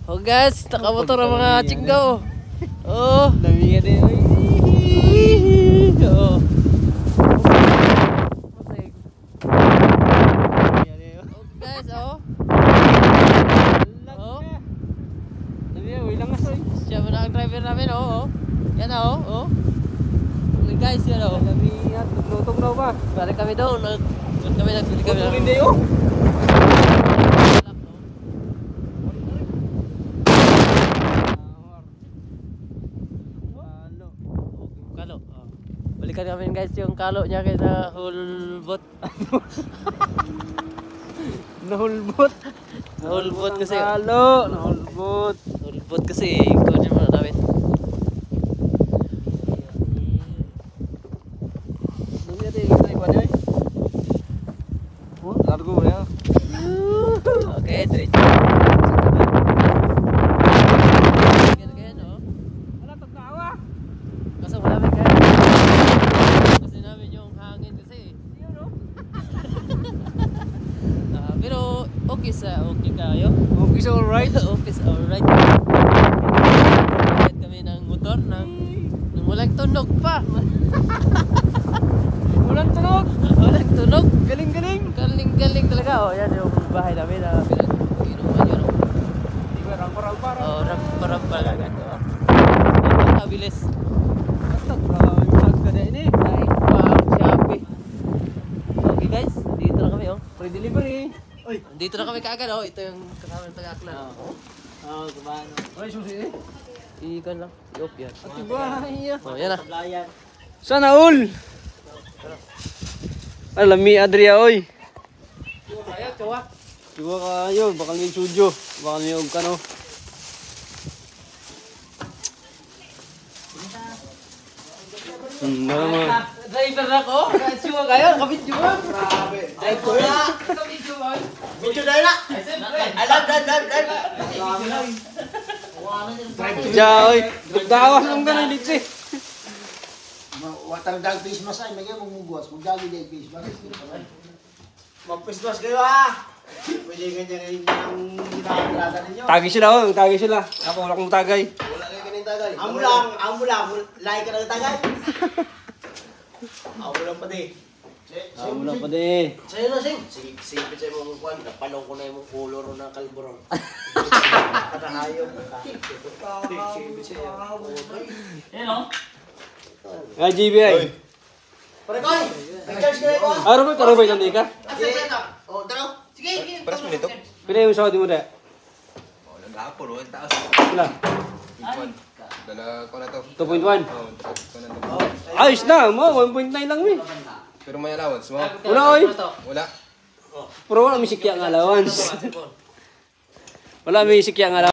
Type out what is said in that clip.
Oh guys, nakamotor ang mga chinggaw. Oh, dami din. Oh. Guys, oh. Oh. Siya mo na ang driver namin, oh. Yan oh, oh. Okay guys, yan oh. Dami at lutong daw ba? Balik kami doon. Kami nagbili kami. Hindi oh. Kalo. Balikan kami guys yung kalo niya kay na hulbot. Nahulbot. Nahulbot kasi. Kalo, nahulbot. Hulbot kasi ikaw din muna namin. Largo mo na. Okay, diretso. Kaso marami kaya. Kasi namin yung hangin kasi. Pero okay kayo. Okay, so alright. Okay, alright. Nagbayad kami ng motor ng walang tunog pa. Walang tunog. Walang tunog. Galing-galing. Galing talaga. Oh, yan yung bahay namin na pinag-inuman yun. Rampa-rampa. Oh, rampa-rampa agad. Nakabilis. Okay guys, dito na kami oh. Free delivery. Oy, Dito na kami kaagad oh. Ito yung kasama ng taga-akla. kumano. Oy, susi eh. Ikan lang. I-off yan. Bahay. Oh, yan na. Sana all. Alami Adria oy. Ayaw, cawa. Diwa kayo, bakal may studio. Bakal may og kano. Mga Driver na ko. Siwa kayo. Kabit siwa. Grabe. Driver na. Kabit siwa. Medyo dahil na. Alam. ja oy. Dawas lang ganun dito eh. Watang dag face mas ay may mumuguas. Magdagi dag face. Bakit sila? Magpiswas kayo ha. Pwede ganyan yung ginagawa ninyo. Tagi sila oh, tagi sila. Ako wala akong tagay. Wala kayo kaning tagay. Amo lang. Like ka ng tagay. Amo lang pati. Amo lang pa di. Sa'yo na, Sing. Sige, sa'yo mong kuwan. Napalaw ko na yung color ng kalburon. Katahayog. Yan oh. Nga GBI. Pare ko, recharge ka na ko. Arabay tandi ka. Oh, taro. Sige. Paras mo nito? Pila yung sahod mo da? Oh, nag-aapol, oh, taas. Pila? Dala ko na to. 2.1. Oh, ko na to. Ayos na, mo 1.9 lang mi. Pero may allowance mo? Wala oy. Wala. Pero wala mi sikya nga allowance. Wala mi sikya nga allowance.